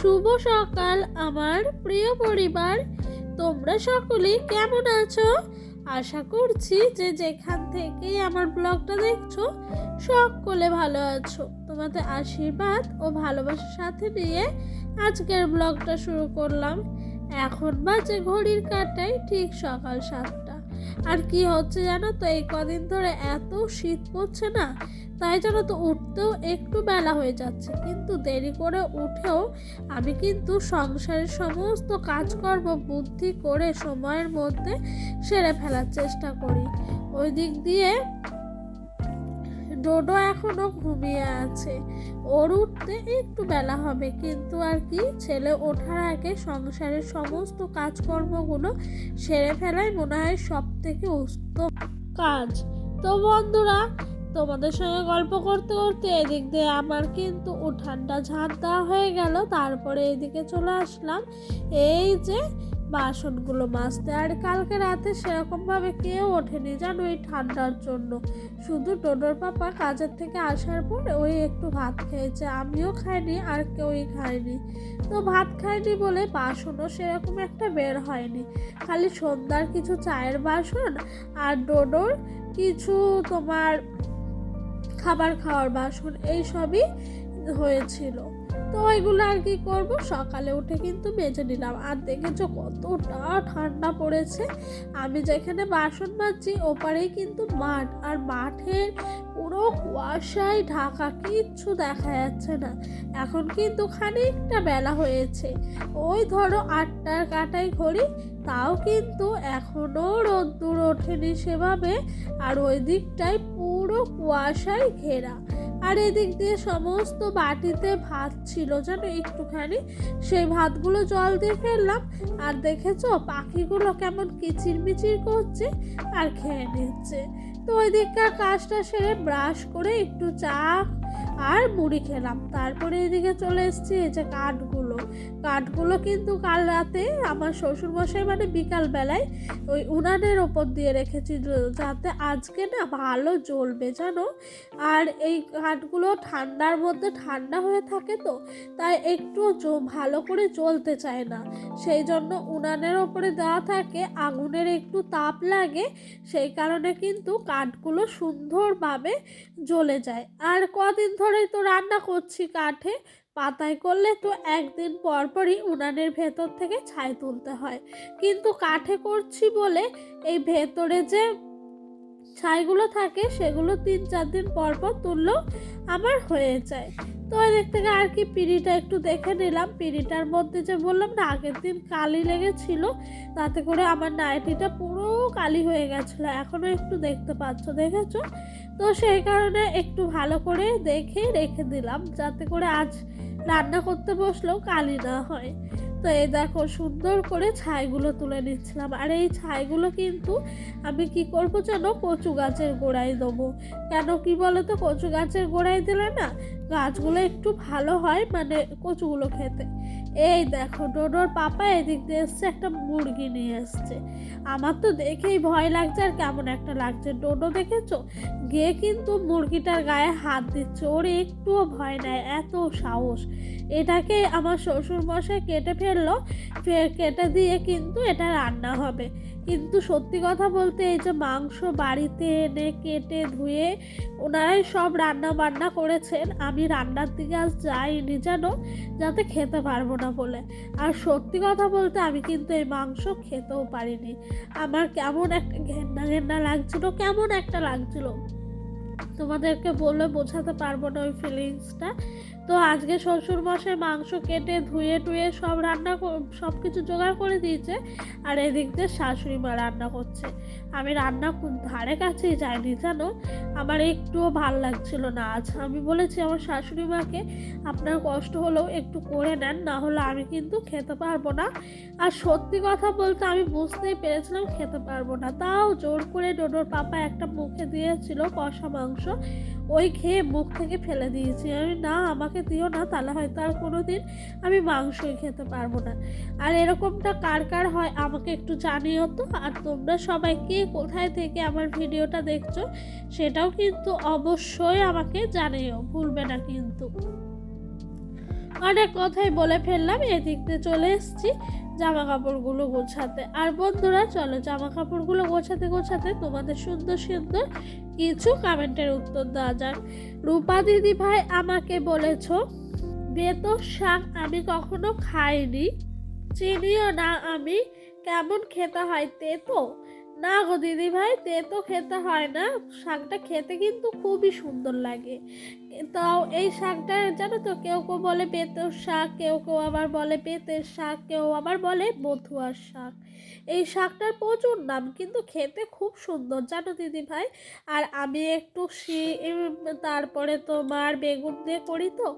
শুভ সকাল আমার প্রিয় পরিবার, তোমরা সকলে কেমন আছো? আশা করছি যে যেখান থেকে আমার ব্লগটা দেখছো সকলে ভালো আছো। তোমাদের আশীর্বাদ ও ভালোবাসার সাথে নিয়ে আজকের ব্লগটা শুরু করলাম। এখন বাজে ঘড়ির কাঁটায় ঠিক সকাল 7টা। আর কি হচ্ছে জানো তো, এই কদিন ধরে এত শীত পড়ছে না, তাই জানো তো উঠতেও একটু বেলা হয়ে যাচ্ছে। কিন্তু দেরি করে উঠেও আমি কিন্তু সংসারের সমস্ত কাজকর্ম বুদ্ধি করে সময়ের মধ্যে সেরে ফেলার চেষ্টা করি। ওই দিক দিয়ে ডোডো এখনো ঘুমিয়ে আছে, ওর উঠতে একটু বেলা হবে, কিন্তু আর কি, ছেলে ওঠার আগে সংসারের সমস্ত কাজকর্মগুলো সেরে ফেলাই মনে হয় সব থেকে উত্তম কাজ। তো বন্ধুরা, তোমাদের সঙ্গে গল্প করতে করতে এদিক দিয়ে আমার কিন্তু উঠানটা ঝাঁট দেওয়া হয়ে গেল। তারপরে এদিকে চলে আসলাম এই যে বাসনগুলো মাজতে। আর কালকে রাতে সেরকমভাবে কেউ ওঠেনি জানো, এই ঠান্ডার জন্য। শুধু ডোডোর পাপা কাজের থেকে আসার পর ওই একটু ভাত খেয়েছে, আমিও খাইনি আর কেউই খায়নি। তো ভাত খাইনি বলে বাসনও সেরকম একটা বের হয়নি, খালি সন্ধ্যার কিছু চায়ের বাসন আর ডোডোর কিছু তোমার খাবার খাওয়ার বাসন, এই সবই হয়েছিল। তো এগুলো আর কি করব, সকালে উঠে কিন্তু মেজে নিলাম। আর দেখেছো কতটা ঠান্ডা পড়েছে। আমি যেখানে বাসন মাজছি ওপারেই কিন্তু মাঠ, আর মাঠের পুরো কুয়াশায় ঢাকা, কিচ্ছু দেখা যাচ্ছে না। এখন কিন্তু খানিকটা বেলা হয়েছে, ওই ধরো 8টার কাঁটায় ঘড়ি, তাও কিন্তু এখনো রোদ্দুর ওঠেনি সেভাবে। আর ওই দিকটায় পুরো কুয়াশায় ঘেরা। আর এদিক দিয়ে সমস্ত বাটিতে ভাত ছিল জানো একটুখানি, সেই ভাতগুলো জল দিয়ে ফেললাম। আর দেখেছো পাখিগুলো কেমন কিচিরমিচির করছে আর খেয়ে নিচ্ছে। তো ওই দিককার কাজটা সেরে ব্রাশ করে একটু চা আর মুড়ি খেলাম। তারপরে এদিকে চলে এসেছি এই যে কাঠগুলো কিন্তু কাল রাতে আমার শ্বশুরমশাই মানে বিকালবেলায় ওই উনানের ওপর দিয়ে রেখেছি, যাতে আজকে না ভালো জ্বলবে জানো। আর এই কাঠগুলো ঠান্ডার মধ্যে ঠান্ডা হয়ে থাকে, তো তাই একটু ভালো করে জ্বলতে চায় না, সেই জন্য উনানের ওপরে দেওয়া থাকে, আগুনের একটু তাপ লাগে, সেই কারণে কিন্তু কাঠগুলো সুন্দরভাবে জ্বলে যায়। আর কদিন ধরেই তো রান্না করছি কাঠে, পাতায় করলে তো একদিন পর পরই উনানের ভেতর থেকে ছাই তুলতে হয়, কিন্তু কাঠে করছি বলে এই ভেতরে যে ছাইগুলো থাকে সেগুলো 3-4 দিন পর পর তুললেও আমার হয়ে যায়। তো এদিক থেকে আর কি পিঁড়িটা একটু দেখে নিলাম। পিঁড়িটার মধ্যে যে বললাম না আগের দিন কালি লেগেছিল, তাতে করে আমার নাইটিটা পুরো কালি হয়ে গেছিলো, এখনও একটু দেখতে পাচ্ছ, দেখেছো? তো সেই কারণে একটু ভালো করে দেখে রেখে দিলাম, যাতে করে আজ রান্না করতে বসলেও কালি না হয়। তো এই দেখো সুন্দর করে ছাইগুলো তুলে নিচ্ছিলাম। আর এই ছাইগুলো কিন্তু আমি কি করব জানো, কচু গাছের গোড়ায় দেবো। কেন কি বলো তো, কচু গাছের গোড়ায় দিলে না গাছগুলো একটু ভালো হয়, মানে কচুগুলো খেতে। এই দেখো ডোডোর পাপা এদিক দিয়ে এসছে, একটা মুরগি নিয়ে এসছে। আমার তো দেখেই ভয় লাগছে আর কেমন একটা লাগছে। ডোডো দেখেছো গিয়ে কিন্তু মুরগিটার গায়ে হাত দিচ্ছে, ওর একটুও ভয় নাই, এত সাহস। এটাকে আমার শ্বশুরমশাই কেটে ফেললো, কেটে দিয়ে কিন্তু এটা রান্না হবে। কিন্তু সত্যি কথা বলতে এই যে মাংস বাড়িতে এনে কেটে ধুয়ে ওনারাই সব রান্না বান্না করেছেন, আমি রান্নার দিকে আজ যাইনি জানো, যাতে খেতে পারবো না বলে। আর সত্যি কথা বলতে আমি কিন্তু এই মাংস খেতেও পারিনি, আমার কেমন একটা ঘেন্না ঘেন্না লাগছিল, কেমন একটা লাগছিল, তোমাদেরকে বলে বোঝাতে পারবো না ওই ফিলিংসটা। তো আজকে শ্বশুরমশাই মাংস কেটে ধুয়ে টুয়ে সব সব কিছু জোগাড় করে দিয়েছে, আর এদিক দিয়ে শাশুড়ি মা রান্না করছে। আমি রান্না ধারে কাছেই যাইনি জানো, আমার একটুও ভাল লাগছিল না আজ। আমি বলেছি আমার শাশুড়ি মাকে, আপনার কষ্ট হলেও একটু করে নেন, না হলে আমি কিন্তু খেতে পারবো না। আর সত্যি কথা বলতে আমি বুঝতেই পেরেছিলাম খেতে পারবো না, তাও জোর করে ডোডোর পাপা একটা মুখে দিয়েছিল কষা মাংস, ওই খেয়ে মুখ থেকে ফেলে দিয়েছি। আমি না, আমাকে দিও না, তাহলে হয়তো আর কোনো দিন আমি মাংসই খেতে পারবো না। আর এরকমটা কার কার হয় আমাকে একটু জানিও তো। আর তোমরা সবাই কে কোথায় থেকে আমার ভিডিওটা দেখছো সেটাও কিন্তু অবশ্যই আমাকে জানিও, ভুলবে না কিন্তু। অনেক কথাই বলে ফেললাম, এদিক দিয়ে চলে এসেছি জামা কাপড়গুলো গোছাতে। আর বন্ধুরা চলো জামা কাপড়গুলো গোছাতে গোছাতে তোমাদের সুন্দর সুন্দর কিছু কমেন্টের উত্তর দেওয়া যাক। রূপা দিদি ভাই আমাকে বলেছো বেতর শাক আমি কখনো খাইনি, চিনিও না আমি, কেমন খেতে হয় তেতো? না গো দিদি ভাই, তেতো খেতে হয় না, শাকটা খেতে কিন্তু খুবই সুন্দর লাগে। তাও এই শাকটা জানো তো, কেউ কেউ বলে বেতর শাক, কেউ কেউ আবার বলে বেতের শাক, কেউ আবার বলে বথুয়ার শাক। এই শাকটার প্রচুর নাম, কিন্তু খেতে খুব সুন্দর জানো দিদি ভাই। আর আমি একটু তারপরে তোমার বেগুন দিয়ে করি তো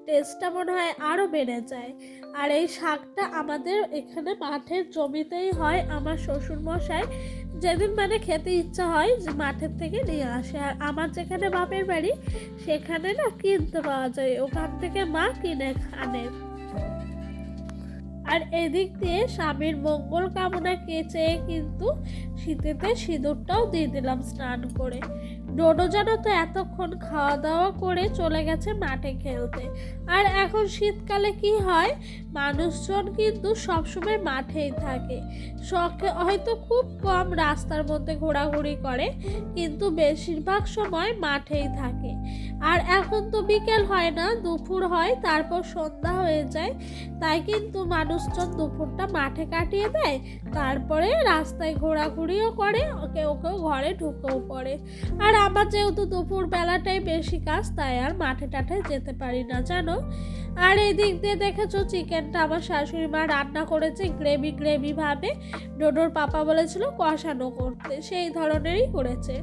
টেস্টটা মনে হয় আরও বেড়ে যায়। আর এই শাকটা আমাদের এখানে মাঠের জমিতেই হয়, আমার শ্বশুরমশাই যেদিন মানে খেতে ইচ্ছা হয় যে মাঠের থেকে নিয়ে আসে। আর আমার যেখানে বাপের বাড়ি সেখানে না কিনতে পাওয়া যায়, ওখান থেকে মা কিনে আনে। আর এদিক দিয়ে স্বামীর মঙ্গল কামনা চেয়ে কিন্তু শীতেতে সিঁদুরটাও দিয়ে দিলাম স্নান করে। ডোডো জানো তো এতক্ষণ খাওয়া দাওয়া করে চলে গেছে মাঠে খেলতে। আর এখন শীতকালে কি হয়, মানুষজন কিন্তু সবসময় মাঠেই থাকে, শখে হয়তো খুব কম রাস্তার মধ্যে ঘোরাঘুরি করে, কিন্তু বেশিরভাগ সময় মাঠেই থাকে। আর এখন তো বিকেল হয় না, দুপুর হয়, তারপর সন্ধ্যা হয়ে যায়, তাই কিন্তু মানুষজন দুপুরটা মাঠে কাটিয়ে দেয়, তারপরে রাস্তায় ঘোরাঘুরিও করে, কেউ কেউ ঘরে ঢুকেও পড়ে। আর আমার যেহেতু দুপুর বেলাটাই বেশি কাজ, তাই আর মাঠে টাঠে যেতে পারি না জানো। আর এই দিক দিয়ে দেখেছো চিকেনটা আমার শাশুড়ি মা রান্না করেছে গ্রেভি গ্রেভি ভাবে, ডোডোর পাপা বলেছিল কষানো করতে, সেই ধরনেরই করেছে।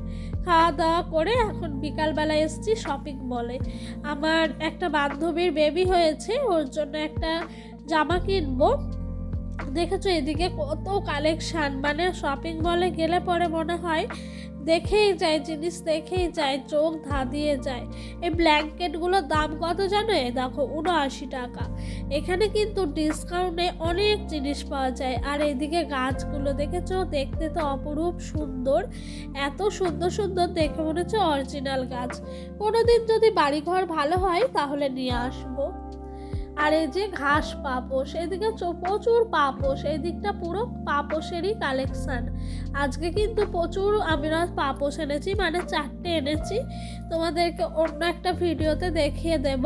খাওয়া দাওয়া করে এখন বিকালবেলা এসেছি শপিং মলে। আমার একটা বান্ধবীর বেবি হয়েছে, ওর জন্য একটা জামা কিনবো। দেখেছো এদিকে কত কালেকশান, মানে শপিং মলে গেলে পরে মনে হয় দেখেই যায়, জিনিস দেখেই যায়, চোখ ধাঁধিয়ে যায়। এই ব্ল্যাঙ্কেটগুলোর দাম কত জানো? দেখো 79 টাকা। এখানে কিন্তু ডিসকাউন্টে অনেক জিনিস পাওয়া যায়। আর এদিকে গাছগুলো দেখেছো, দেখতে তো অপরূপ সুন্দর, এত সুন্দর সুন্দর, দেখে মনে হচ্ছে অরিজিনাল গাছ। কোনোদিন যদি বাড়িঘর ভালো হয় তাহলে নিয়ে আসবো। আর এই যে ঘাস পাপোশ, এদিকে প্রচুর পাপোশ, এই দিকটা পুরো পাপোশেরই কালেকশান। আজকে কিন্তু প্রচুর আমরা পাপোশ এনেছি, মানে 4টে এনেছি, তোমাদেরকে অন্য একটা ভিডিওতে দেখিয়ে দেব।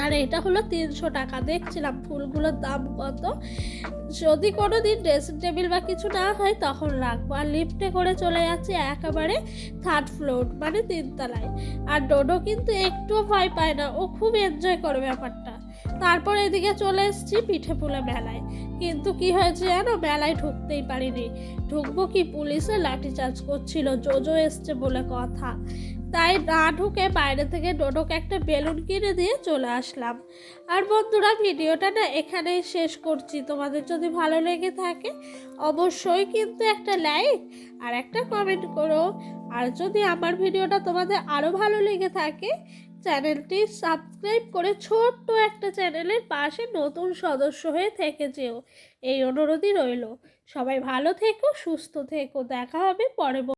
আর এটা হলো 300 টাকা। দেখছিলাম ফুলগুলোর দাম কত, যদি কোনো দিন ড্রেসিং টেবিল বা কিছু না হয় তখন রাখবো। আর লিফটে করে চলে যাচ্ছি একেবারে 3rd ফ্লোর, মানে 3 তলায়। আর ডোডো কিন্তু একটুও ভয় পায় না, ও খুব এনজয় করে ব্যাপারটা। তারপর এদিকে চলে এসেছি পিঠেপুলে মেলায়, কিন্তু কি হয়েছে জানো, মেলায় ঢুকতেই পারিনি। ঢুকবো কি, পুলিশে লাঠিচার্জ করছিল, জোজো এসছে বলে কথা, তাই না ঢুকে বাইরে থেকে ডোডোকে একটা বেলুন কিনে দিয়ে চলে আসলাম। আর বন্ধুরা ভিডিওটা না এখানেই শেষ করছি। তোমাদের যদি ভালো লেগে থাকে অবশ্যই কিন্তু একটা লাইক আর একটা কমেন্ট করো। আর যদি আমার ভিডিওটা তোমাদের আরও ভালো লেগে থাকে চ্যানেলটি সাবস্ক্রাইব করে ছোট্ট একটা চ্যানেলের পাশে নতুন সদস্য হয়ে থেকে যেও, এই অনুরোধই রইল। সবাই ভালো থেকো, সুস্থ থেকো, দেখা হবে পরে।